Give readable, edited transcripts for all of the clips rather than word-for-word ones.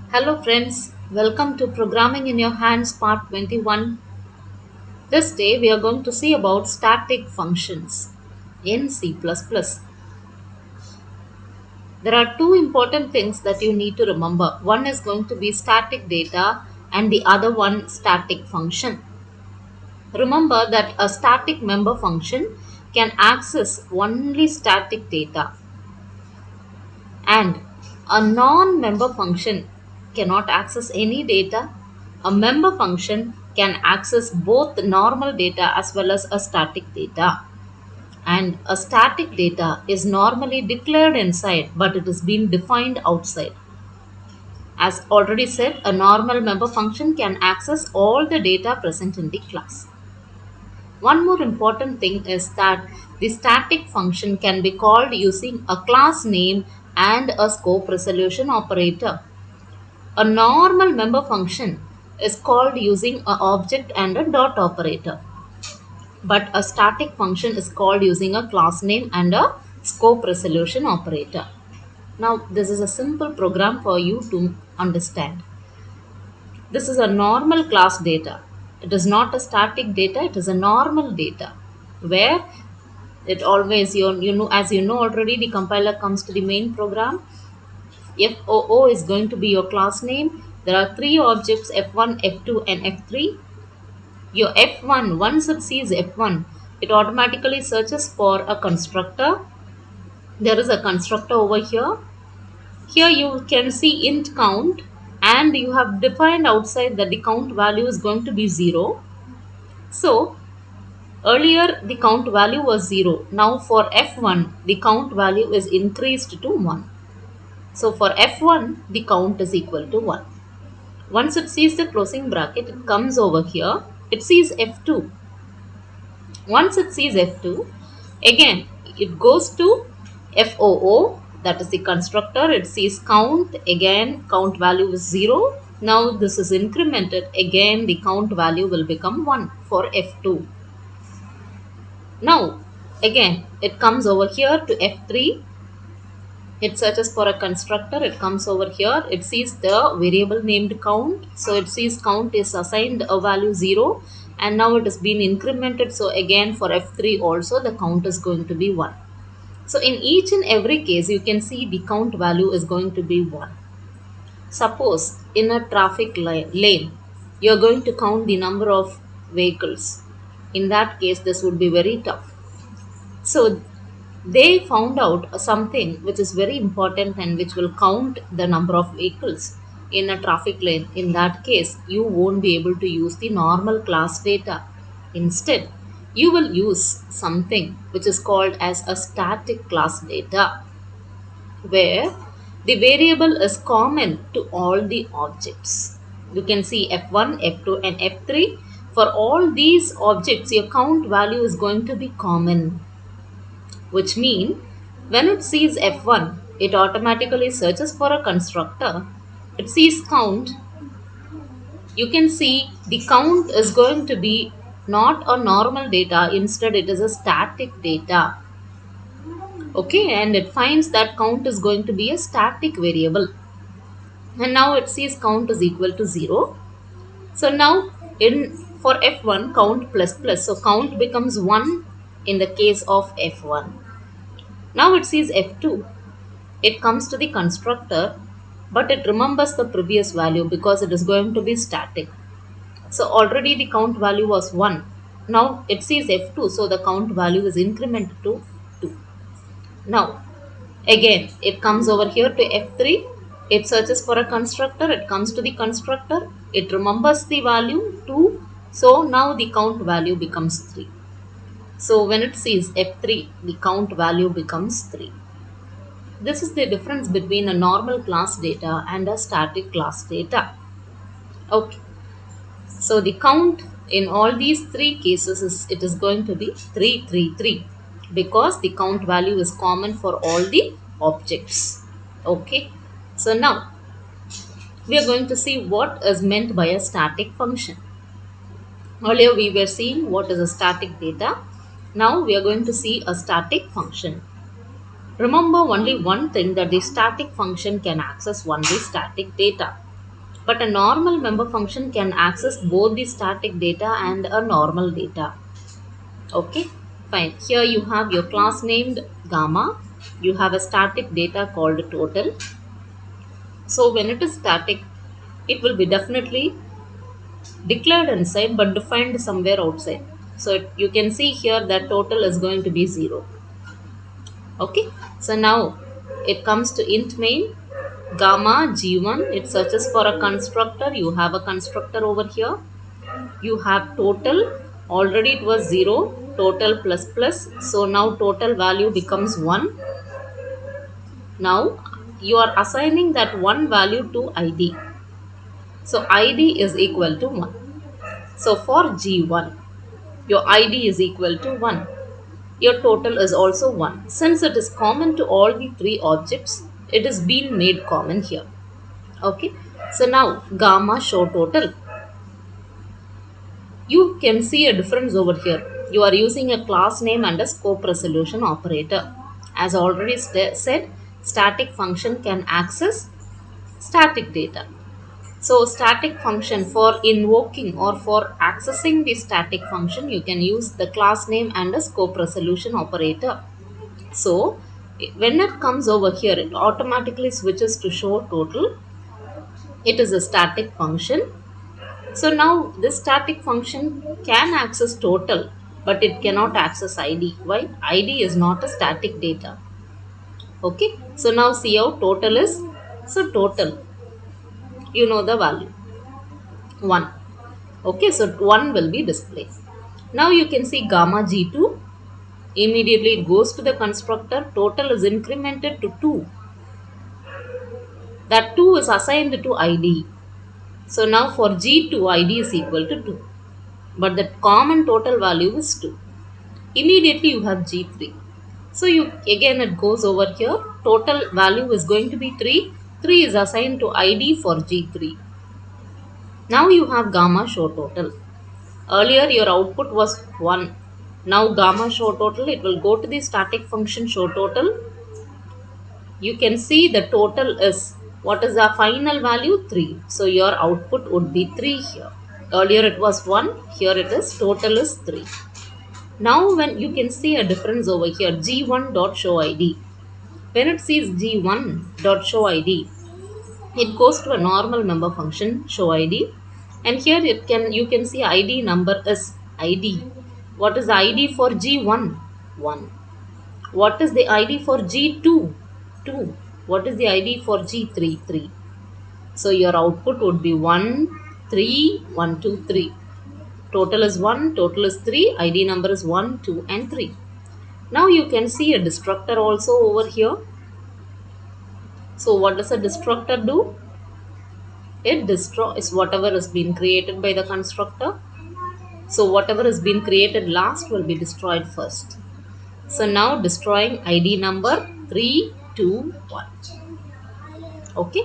Hello friends, welcome to Programming in Your Hands Part 21. This day we are going to see about static functions in C++. There are two important things that you need to remember. One is going to be static data and the other one static function. Remember that a static member function can access only static data and a non-member function cannot access any data. A member function can access both normal data as well as a static data. And a static data is normally declared inside but it is being defined outside. As already said, a normal member function can access all the data present in the class. One more important thing is that the static function can be called using a class name and a scope resolution operator. A normal member function is called using an object and a dot operator. But a static function is called using a class name and a scope resolution operator. Now, this is a simple program for you to understand. This is a normal class data. It is not a static data, it is a normal data where it always, as you know already, the compiler comes to the main program. FOO is going to be your class name. There are three objects F1, F2 and F3. Your F1, once it sees F1, it automatically searches for a constructor. There is a constructor over here. Here you can see int count and you have defined outside that the count value is going to be 0. So earlier the count value was 0. Now for F1 the count value is increased to 1. So for F1 the count is equal to 1. Once it sees the closing bracket, it comes over here. It sees F2. Once it sees F2, again it goes to FOO, that is the constructor. It sees count, again count value is 0. Now this is incremented, again the count value will become 1 for F2. Now again it comes over here to F3. It searches for a constructor. It comes over here. It sees the variable named count. So it sees count is assigned a value 0 and now it has been incremented. So again for F3 also the count is going to be 1. So in each and every case you can see the count value is going to be 1. Suppose in a traffic lane you are going to count the number of vehicles. In that case this would be very tough. So they found out something which is very important and which will count the number of vehicles in a traffic lane. In that case, you won't be able to use the normal class data. Instead, you will use something which is called as a static class data, where the variable is common to all the objects. You can see F1, F2 and F3. For all these objects, your count value is going to be common, which mean when it sees F1, it automatically searches for a constructor. It sees count. You can see the count is going to be not a normal data, instead it is a static data. Okay, and it finds that count is going to be a static variable. And now it sees count is equal to 0. So now in for F1 count plus plus. So count becomes 1 in the case of F1. Now it sees F2. It comes to the constructor, but it remembers the previous value because it is going to be static. So already the count value was 1. Now it sees F2, so the count value is incremented to 2. Now again it comes over here to F3. It searches for a constructor. It comes to the constructor. It remembers the value 2. So now the count value becomes 3. So when it sees F3, the count value becomes 3. This is the difference between a normal class data and a static class data. Okay, so the count in all these three cases is going to be 333 because the count value is common for all the objects. Okay, so now we are going to see what is meant by a static function. Earlier we were seeing what is a static data. Now we are going to see a static function. Remember only one thing, that the static function can access only static data. But a normal member function can access both the static data and a normal data. Okay, fine. Here you have your class named gamma. You have a static data called total. So when it is static, it will be definitely declared inside but defined somewhere outside. So you can see here that total is going to be 0. Okay, so now it comes to int main gamma g1. It searches for a constructor. You have a constructor over here. You have total. Already it was 0, total plus plus, so now total value becomes 1. Now you are assigning that one value to id, so id is equal to 1. So for g1, your id is equal to 1. Your total is also 1. Since it is common to all the three objects, it is being made common here. Okay, so now gamma show total. You can see a difference over here. You are using a class name and a scope resolution operator. As already said, static function can access static data. So static function, for invoking or for accessing the static function, you can use the class name and a scope resolution operator. So when it comes over here, it automatically switches to show total. It is a static function. So now this static function can access total, but it cannot access id. Why? Id is not a static data. Okay, so now see how total is. So total, you know the value 1. Okay, so 1 will be displayed. Now you can see gamma g2. Immediately it goes to the constructor. Total is incremented to 2. That 2 is assigned to id. So now for g2, id is equal to 2. But the common total value is 2. Immediately you have g3. So you again it goes over here. Total value is going to be 3. 3 is assigned to id for g3. Now you have gamma show total. Earlier your output was 1. Now gamma show total, it will go to the static function show total. You can see the total is, what is the final value? 3. So your output would be 3 here. Earlier it was 1. Here it is, total is 3. Now when you can see a difference over here, g1 dot show id. When it sees g1 dot show id, it goes to a normal member function show id, and here you can see id number is id. What is the id for g1? 1. What is the id for g2? 2. What is the id for g3? 3. So your output would be 1, 3, 1, 2, 3. Total is 1, total is 3, id number is 1, 2 and 3. Now you can see a destructor also over here. So what does a destructor do? It destroys whatever has been created by the constructor. So whatever has been created last will be destroyed first. So now destroying id number 3, 2, 1. Okay.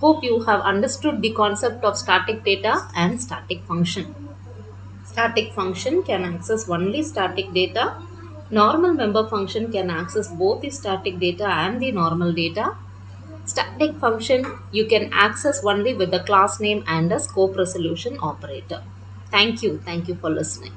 Hope you have understood the concept of static data and static function. Static function can access only static data. Normal member function can access both the static data and the normal data. Static function you can access only with the class name and a scope resolution operator. Thank you. Thank you for listening.